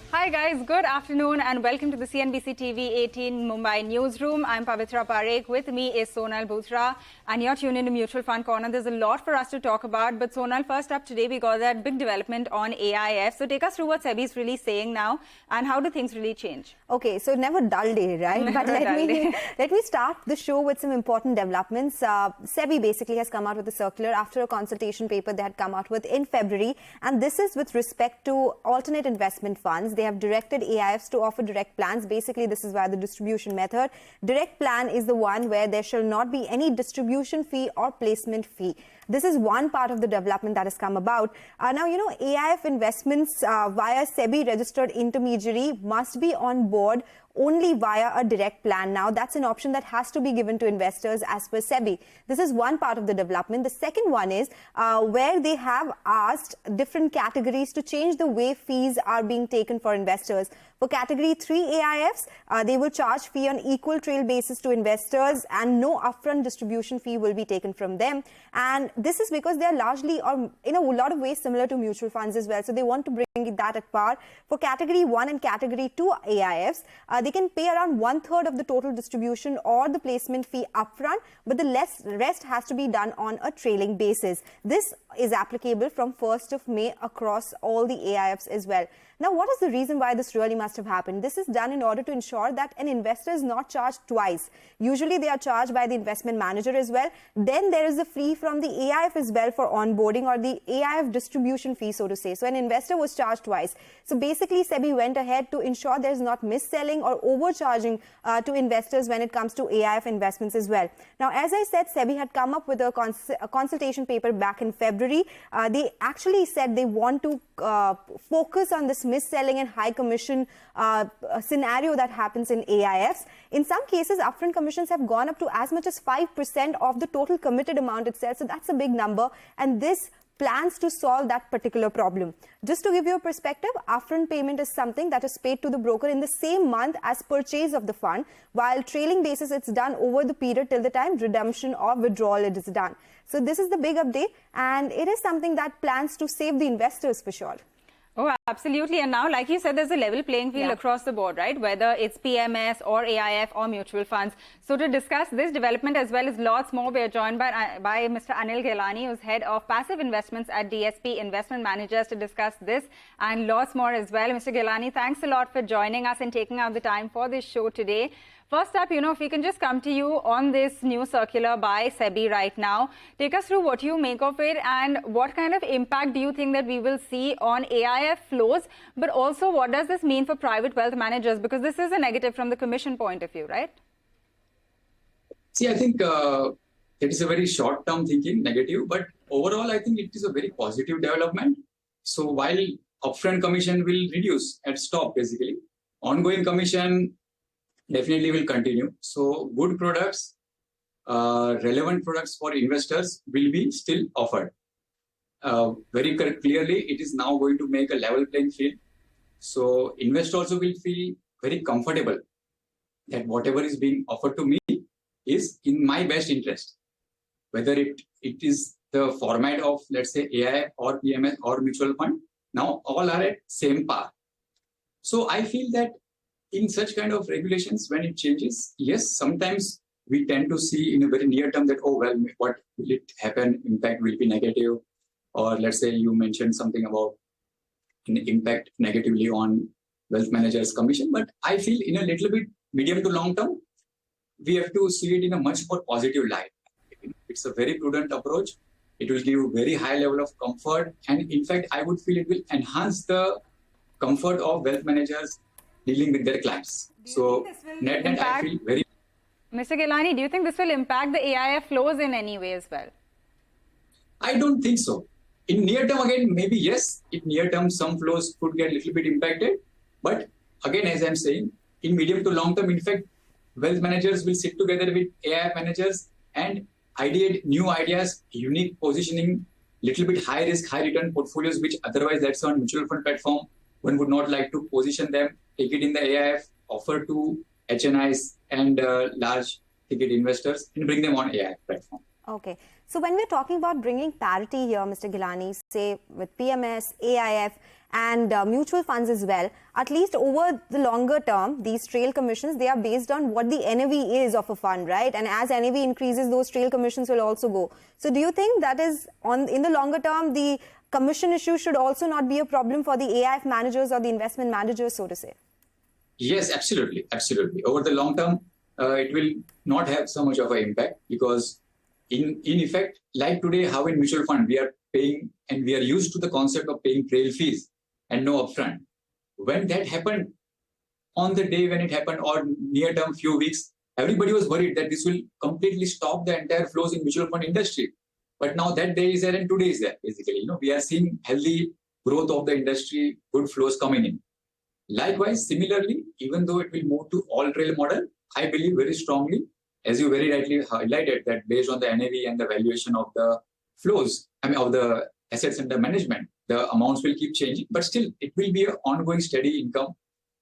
Hi guys, good afternoon and welcome to the CNBC-TV18 Mumbai newsroom. I'm Pavitra Parekh. With me is Sonal Bhutra and you're tuned into Mutual Fund Corner. There's a lot for us to talk about, but Sonal, first up today we got that big development on AIF. So take us through what Sebi is really saying now and how do things really change? Okay, so never dull day, right? Never but let me start the show with some important developments. Sebi basically has come out with a circular after a consultation paper they had come out with in February, and this is with respect to alternate investment funds. They have directed AIFs to offer direct plans. Basically, this is via the distribution method. Direct plan is the one where there shall not be any distribution fee or placement fee. This is one part of the development that has come about. Now, you know, AIF investments via SEBI registered intermediary must be on board only via a direct plan. Now, that's an option that has to be given to investors as per SEBI. This is one part of the development. The second one is where they have asked different categories to change the way fees are being taken for investors. For category 3 AIFs, they will charge fee on equal trail basis to investors and no upfront distribution fee will be taken from them. And this is because they are largely, or in a lot of ways, similar to mutual funds as well. So they want to bring that at par. For category 1 and category 2 AIFs, they can pay around 1/3 of the total distribution or the placement fee upfront, but the rest has to be done on a trailing basis. This is applicable from 1st of May across all the AIFs as well. Now, what is the reason why this really must have happened? This is done in order to ensure that an investor is not charged twice. Usually, they are charged by the investment manager as well. Then there is a fee from the AIF as well for onboarding, or the AIF distribution fee, so to say. So an investor was charged twice. So basically, SEBI went ahead to ensure there is not mis-selling or overcharging to investors when it comes to AIF investments as well. Now, as I said, SEBI had come up with a consultation paper back in February. They actually said they want to focus on this mis-selling and high commission scenario that happens in AIFs. In some cases, upfront commissions have gone up to as much as 5% of the total committed amount itself. So that's a big number. And this plans to solve that particular problem. Just to give you a perspective, upfront payment is something that is paid to the broker in the same month as purchase of the fund, while trailing basis it's done over the period till the time redemption or withdrawal it is done. So this is the big update, and it is something that plans to save the investors for sure. Oh, absolutely. And now, like you said, there's a level playing field across the board, right? Whether it's PMS or AIF or mutual funds. So to discuss this development as well as lots more, we are joined by Mr. Anil Ghelani, who's head of passive investments at DSP Investment Managers, to discuss this and lots more as well. Mr. Ghelani, thanks a lot for joining us and taking out the time for this show today. First up, if we can just come to you on this new circular by SEBI right now. Take us through what you make of it and what kind of impact do you think that we will see on AIF flows, but also what does this mean for private wealth managers? Because this is a negative from the commission point of view, right? See, I think it is a very short-term thinking, negative, but overall, I think it is a very positive development. So while upfront commission will reduce and stop, basically, ongoing commission definitely will continue. So good products, relevant products for investors will be still offered. Very clearly, it is now going to make a level playing field. So investors also will feel very comfortable that whatever is being offered to me is in my best interest. Whether it is the format of, let's say, AIF or PMS or mutual fund, now all are at same par. So I feel that in such kind of regulations, when it changes, yes, sometimes we tend to see in a very near term that, oh, well, what will it happen? Impact will be negative. Or let's say you mentioned something about an impact negatively on wealth managers' commission. But I feel in a little bit medium to long term, we have to see it in a much more positive light. It's a very prudent approach. It will give very high level of comfort. And in fact, I would feel it will enhance the comfort of wealth managers dealing with their clients. So net I feel very... Mr. Ghelani, do you think this will impact the AIF flows in any way as well? I don't think so. In near term, again, maybe yes. In near term, some flows could get a little bit impacted. But again, as I'm saying, in medium to long term, in fact, wealth managers will sit together with AIF managers and ideate new ideas, unique positioning, little bit high risk, high return portfolios, which otherwise that's on mutual fund platform. One would not like to position them, take it in the AIF, offer to HNIs and large ticket investors and bring them on AIF platform. Okay. So when we're talking about bringing parity here, Mr. Ghelani, say with PMS, AIF and mutual funds as well, at least over the longer term, these trail commissions, they are based on what the NAV is of a fund, right? And as NAV increases, those trail commissions will also go. So do you think that is in the longer term, the commission issue should also not be a problem for the AIF managers or the investment managers, so to say? Yes, absolutely. Absolutely. Over the long term, it will not have so much of an impact because in effect, like today, how in mutual fund we are paying and we are used to the concept of paying trail fees and no upfront. When that happened, on the day when it happened or near term few weeks, everybody was worried that this will completely stop the entire flows in mutual fund industry. But now that day is there and today is there. Basically, we are seeing healthy growth of the industry, good flows coming in. Likewise, similarly, even though it will move to all trail model, I believe very strongly, as you very rightly highlighted, that based on the NAV and the valuation of the flows, of the assets under management, the amounts will keep changing, but still it will be an ongoing steady income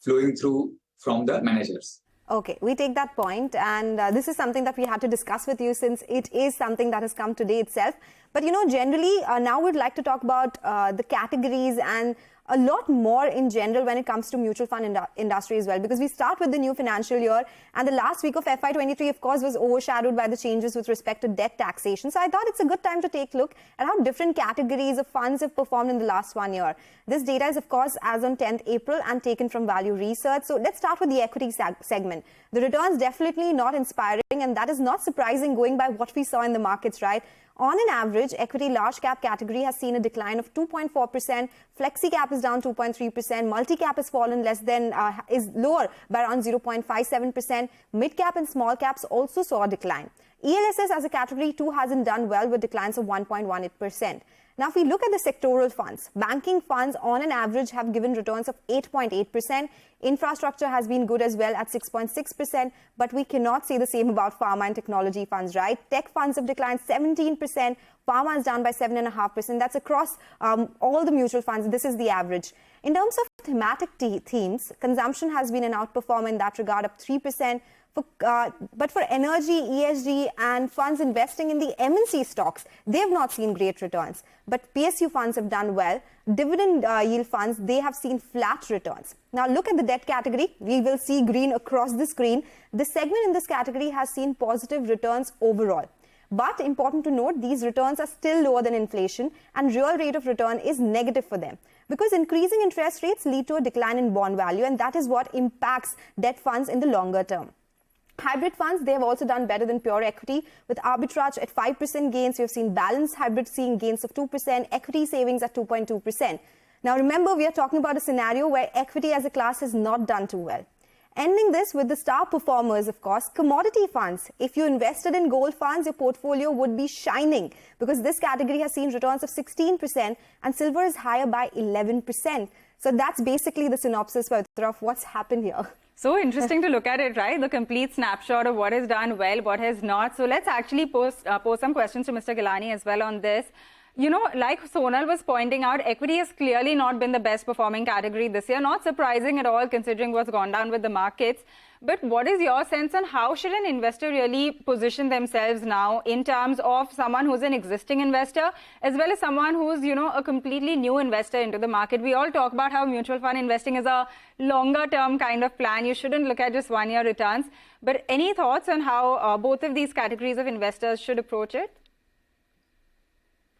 flowing through from the managers. Okay, we take that point, and this is something that we had to discuss with you since it is something that has come today itself. But generally, now we'd like to talk about the categories and a lot more in general when it comes to mutual fund industry as well, because we start with the new financial year and the last week of FY23 of course was overshadowed by the changes with respect to debt taxation. So I thought it's a good time to take a look at how different categories of funds have performed in the last 1 year. This data is of course as on 10th April and taken from Value Research. So let's start with the equity segment. The returns definitely not inspiring, and that is not surprising going by what we saw in the markets, right? On an average, equity large cap category has seen a decline of 2.4%. Flexi cap is down 2.3%. Multi cap has fallen is lower by around 0.57%. Mid cap and small caps also saw a decline. ELSS as a category too hasn't done well with declines of 1.18%. Now, if we look at the sectoral funds, banking funds on an average have given returns of 8.8%. Infrastructure has been good as well at 6.6%, but we cannot say the same about pharma and technology funds, right? Tech funds have declined 17%. Pharma is down by 7.5%. That's across all the mutual funds. This is the average. In terms of thematic themes, consumption has been an outperformer in that regard, up 3%. But for energy, ESG and funds investing in the MNC stocks, they have not seen great returns. But PSU funds have done well. Dividend yield funds, they have seen flat returns. Now look at the debt category. We will see green across the screen. The segment in this category has seen positive returns overall. But important to note, these returns are still lower than inflation and real rate of return is negative for them. Because increasing interest rates lead to a decline in bond value, and that is what impacts debt funds in the longer term. Hybrid funds, they have also done better than pure equity with arbitrage at 5% gains. We have seen balanced hybrid seeing gains of 2%, equity savings at 2.2%. Now remember, we are talking about a scenario where equity as a class has not done too well. Ending this with the star performers, of course, commodity funds. If you invested in gold funds, your portfolio would be shining because this category has seen returns of 16% and silver is higher by 11%. So that's basically the synopsis of what's happened here. So interesting to look at it, right? The complete snapshot of what has done well, what has not. So let's actually pose some questions to Mr. Ghelani as well on this. Like Sonal was pointing out, equity has clearly not been the best performing category this year. Not surprising at all considering what's gone down with the markets. But what is your sense on how should an investor really position themselves now in terms of someone who's an existing investor as well as someone who's, a completely new investor into the market? We all talk about how mutual fund investing is a longer term kind of plan. You shouldn't look at just 1 year returns. But any thoughts on how both of these categories of investors should approach it?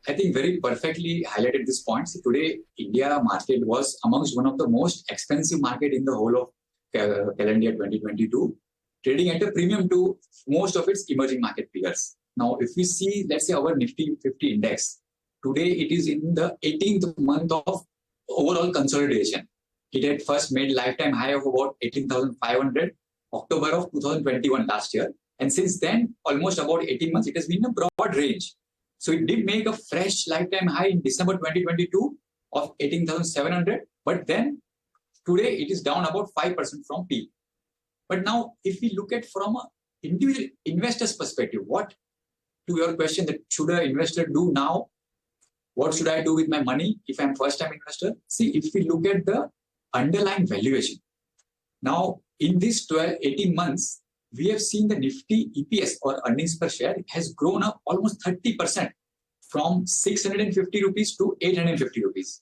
I think very perfectly highlighted this point. So today, India market was amongst one of the most expensive market in the whole of calendar year 2022, trading at a premium to most of its emerging market peers. Now, if we see, let's say our Nifty 50 index, today it is in the 18th month of overall consolidation. It had first made lifetime high of about 18,500 October of 2021 last year. And since then, almost about 18 months, it has been a broad range. So it did make a fresh lifetime high in December 2022 of 18,700. But then today it is down about 5% from peak. But now if we look at from an individual investor's perspective, what to your question that should an investor do now? What should I do with my money if I'm first time investor? See, if we look at the underlying valuation. Now in these 18 months, we have seen the Nifty EPS or earnings per share has grown up almost 30% from 650 rupees to 850 rupees.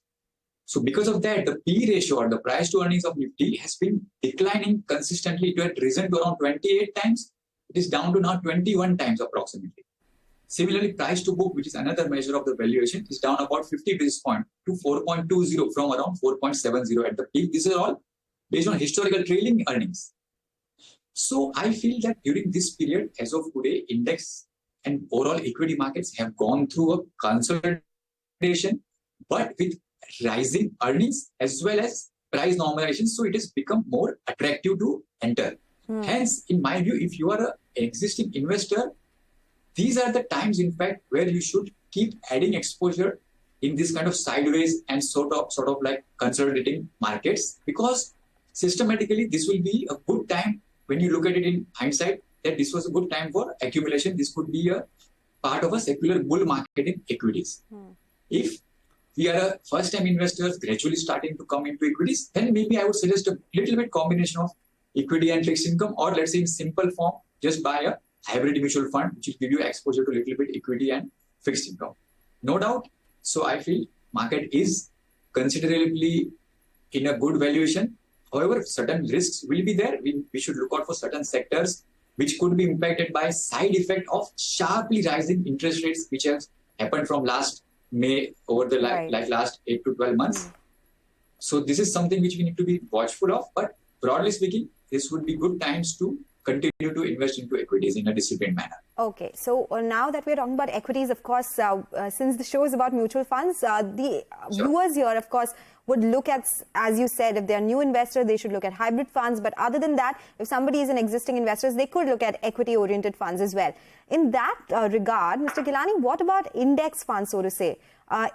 So because of that, the P ratio or the price to earnings of Nifty has been declining consistently. It had risen to around 28 times. It is down to now 21 times approximately. Similarly, price to book, which is another measure of the valuation, is down about 50 basis points to 4.20 from around 4.70 at the peak. These are all based on historical trailing earnings. So I feel that during this period, as of today, index and overall equity markets have gone through a consolidation, but with rising earnings as well as price normalization. So it has become more attractive to enter. Hence, in my view, if you are an existing investor, these are the times, in fact, where you should keep adding exposure in this kind of sideways and sort of like consolidating markets, because systematically this will be a good time when you look at it in hindsight that this was a good time for accumulation. This could be a part of a secular bull market in equities. If we are a first-time investors gradually starting to come into equities, then maybe I would suggest a little bit combination of equity and fixed income, or let's say in simple form, just buy a hybrid mutual fund, which will give you exposure to a little bit equity and fixed income. No doubt. So I feel market is considerably in a good valuation. However, certain risks will be there. We should look out for certain sectors which could be impacted by side effect of sharply rising interest rates, which have happened from last May over the last 8 to 12 months. So this is something which we need to be watchful of. But broadly speaking, this would be good times to continue to invest into equities in a disciplined manner. Okay, so now that we're talking about equities, of course, since the show is about mutual funds, the viewers here, of course, would look at, as you said, if they're a new investor, they should look at hybrid funds. But other than that, if somebody is an existing investor, they could look at equity-oriented funds as well. In that regard, Mr. Ghelani, what about index funds, so to say?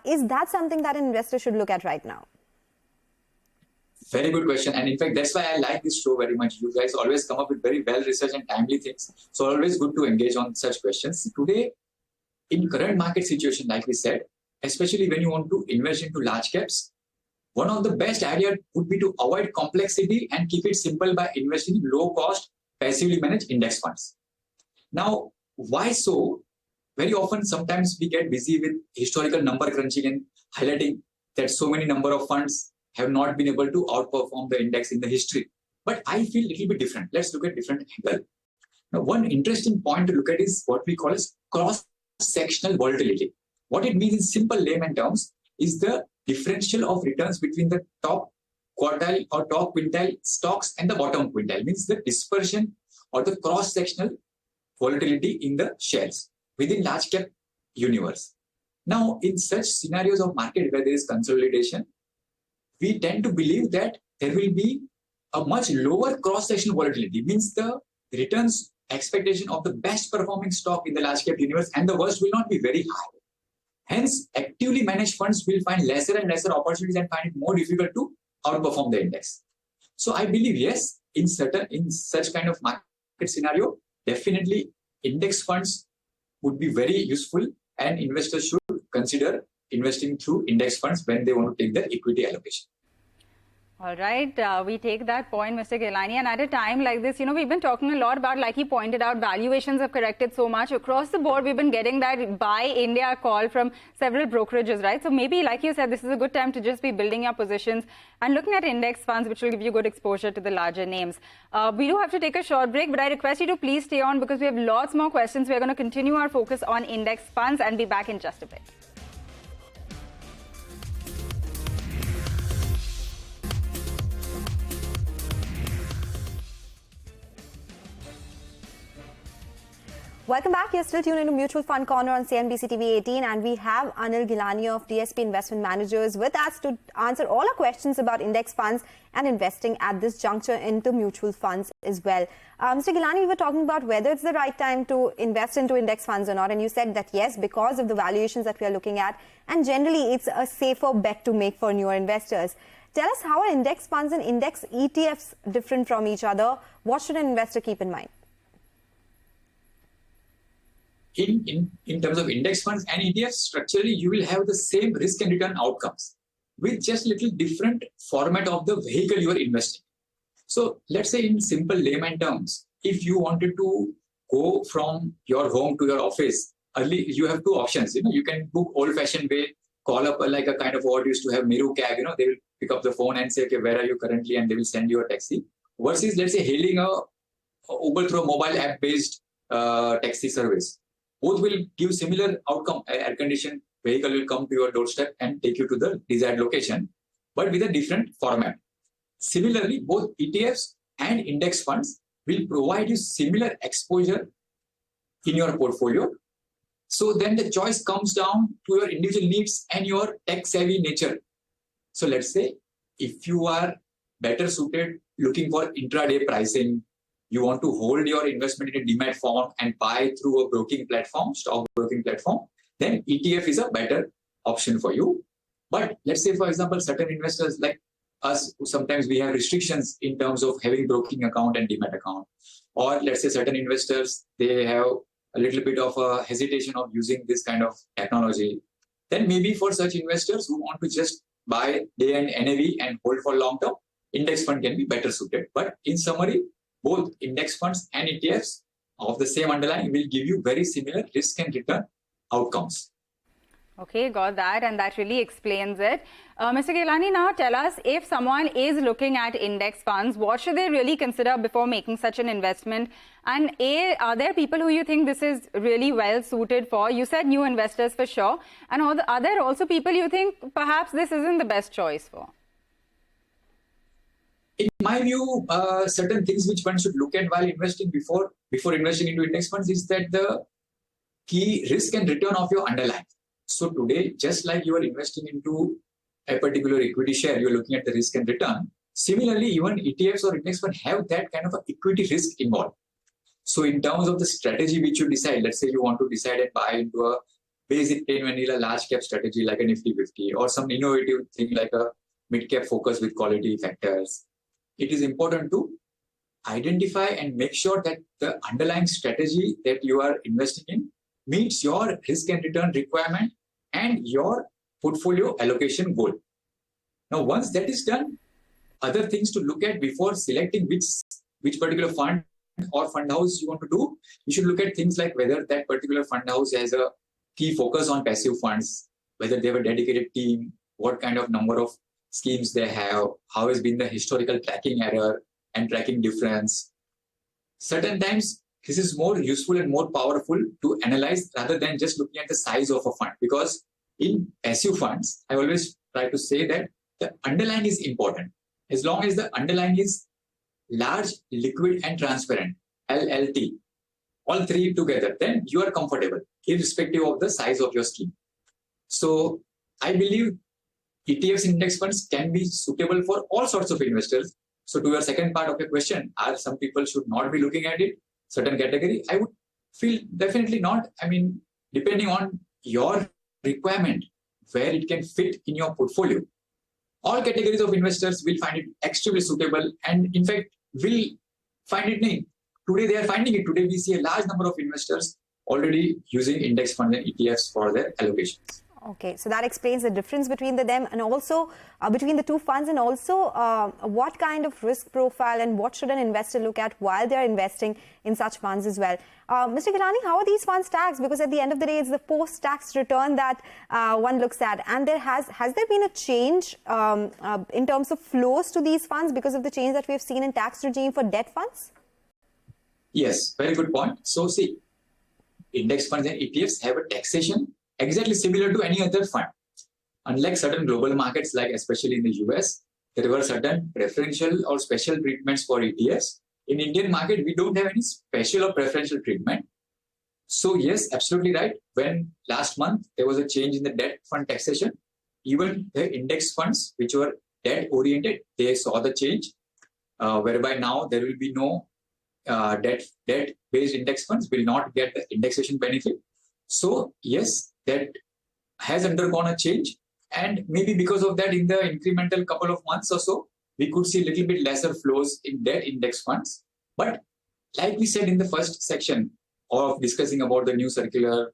Is that something that an investor should look at right now? Very good question. And in fact, that's why I like this show very much. You guys always come up with very well-researched and timely things. So always good to engage on such questions. Today, in current market situation, like we said, especially when you want to invest into large caps, one of the best ideas would be to avoid complexity and keep it simple by investing in low-cost, passively managed index funds. Now, why so? Very often, sometimes we get busy with historical number crunching and highlighting that so many number of funds have not been able to outperform the index in the history. But I feel a little bit different. Let's look at different angle. Now, one interesting point to look at is what we call as cross-sectional volatility. What it means in simple layman terms is the differential of returns between the top quartile or top quintile stocks and the bottom quintile. Means the dispersion or the cross-sectional volatility in the shares within large cap universe. Now, in such scenarios of market where there is consolidation, we tend to believe that there will be a much lower cross-sectional volatility. Means the returns expectation of the best performing stock in the large cap universe and the worst will not be very high. Hence, actively managed funds will find lesser and lesser opportunities and find it more difficult to outperform the index. So I believe, yes, in such kind of market scenario, definitely index funds would be very useful and investors should consider investing through index funds when they want to take their equity allocation. All right, we take that point, Mr. Ghelani, and at a time like this, we've been talking a lot about, like he pointed out, valuations have corrected so much. Across the board, we've been getting that buy India call from several brokerages, right? So maybe, like you said, this is a good time to just be building your positions and looking at index funds, which will give you good exposure to the larger names. We do have to take a short break, but I request you to please stay on because we have lots more questions. We're going to continue our focus on index funds and be back in just a bit. Welcome back. You're still tuned into Mutual Fund Corner on CNBC-TV18, and we have Anil Ghelani of DSP Investment Managers with us to answer all our questions about index funds and investing at this juncture into mutual funds as well. Mr. Ghelani, we were talking about whether it's the right time to invest into index funds or not, and you said that yes, because of the valuations that we are looking at, and generally it's a safer bet to make for newer investors. Tell us, how are index funds and index ETFs different from each other? What should an investor keep in mind? In terms of index funds and ETFs, structurally, you will have the same risk and return outcomes with just little different format of the vehicle you are investing. So let's say in simple layman terms, if you wanted to go from your home to your office, early you have two options. You can book old-fashioned way, call up like a kind of what used to have Miru cab. They will pick up the phone and say, okay, where are you currently? And they will send you a taxi. Versus, let's say, hailing a Uber through a mobile app-based taxi service. Both will give similar outcome. Air-conditioned vehicle will come to your doorstep and take you to the desired location, but with a different format. Similarly, both ETFs and index funds will provide you similar exposure in your portfolio. So then the choice comes down to your individual needs and your tech-savvy nature. So let's say if you are better suited looking for intraday pricing, you want to hold your investment in a demat form and buy through a broking platform, stock broking platform, then ETF is a better option for you. But let's say, for example, certain investors like us, sometimes we have restrictions in terms of having broking account and demat account. Or let's say certain investors, they have a little bit of a hesitation of using this kind of technology. Then maybe for such investors who want to just buy day and NAV and hold for long term, index fund can be better suited. But in summary, both index funds and ETFs of the same underlying will give you very similar risk and return outcomes. Okay, got that, and that really explains it. Mr. Ghelani, now tell us, if someone is looking at index funds, what should they really consider before making such an investment? And are there people who you think this is really well suited for? You said new investors for sure. And are there also people you think perhaps this isn't the best choice for? In my view, certain things which one should look at while investing before investing into index funds is that the key risk and return of your underlying. So today, just like you are investing into a particular equity share, you're looking at the risk and return. Similarly, even ETFs or index fund have that kind of a equity risk involved. So in terms of the strategy which you decide, let's say you want to decide and buy into a basic plain vanilla large cap strategy like a Nifty 50 or some innovative thing like a mid cap focus with quality factors. It is important to identify and make sure that the underlying strategy that you are investing in meets your risk and return requirement and your portfolio allocation goal. Now, once that is done, other things to look at before selecting which particular fund or fund house you want to do, you should look at things like whether that particular fund house has a key focus on passive funds, whether they have a dedicated team, what kind of number of schemes they have, how has been the historical tracking error and tracking difference. Certain times, this is more useful and more powerful to analyze rather than just looking at the size of a fund. Because in passive funds, I always try to say that the underlying is important. As long as the underlying is large, liquid and transparent, LLT, all three together, then you are comfortable, irrespective of the size of your scheme. So I believe ETFs index funds can be suitable for all sorts of investors. So to your second part of your question, are some people should not be looking at it? Certain category, I would feel definitely not. I mean, depending on your requirement, where it can fit in your portfolio. All categories of investors will find it extremely suitable and in fact will find it new. Today they are finding it. Today we see a large number of investors already using index funds and ETFs for their allocations. Okay, so that explains the difference between them and also between the two funds, and also what kind of risk profile and what should an investor look at while they're investing in such funds as well. Mr. Ghelani, how are these funds taxed? Because at the end of the day, it's the post-tax return that one looks at. And has there been a change in terms of flows to these funds because of the change that we've seen in tax regime for debt funds? Yes, very good point. So see, index funds and ETFs have a taxation exactly similar to any other fund. Unlike certain global markets, like especially in the US, there were certain preferential or special treatments for ETFs. In Indian market, we don't have any special or preferential treatment. So yes, absolutely right. When last month there was a change in the debt fund taxation, even the index funds, which were debt oriented, they saw the change, whereby now there will be no debt-based index funds will not get the indexation benefit. So yes, that has undergone a change, and maybe because of that, in the incremental couple of months or so, we could see a little bit lesser flows in debt index funds. But like we said in the first section of discussing about the new circular,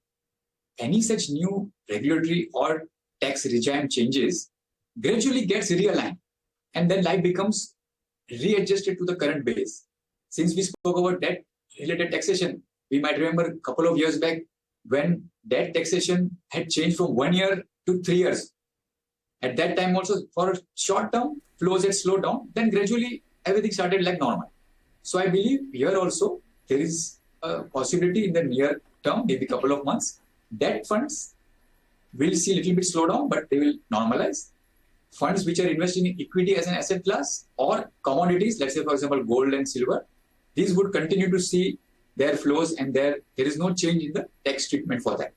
any such new regulatory or tax regime changes gradually gets realigned, and then life becomes readjusted to the current base. Since we spoke about debt-related taxation, we might remember a couple of years back when debt taxation had changed from 1 year to 3 years. At that time also, for a short term, flows had slowed down. Then gradually, everything started like normal. So I believe here also, there is a possibility in the near term, maybe a couple of months, debt funds will see a little bit slow down, but they will normalize. Funds which are investing in equity as an asset class or commodities, let's say, for example, gold and silver, these would continue to see their flows, and there is no change in the tax treatment for that.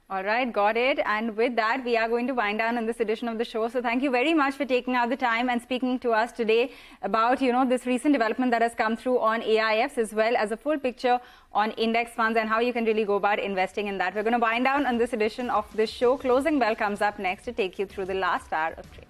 All right, got it. And with that, we are going to wind down on this edition of the show. So thank you very much for taking out the time and speaking to us today about, this recent development that has come through on AIFs, as well as a full picture on index funds and how you can really go about investing in that. We're going to wind down on this edition of this show. Closing bell comes up next to take you through the last hour of trade.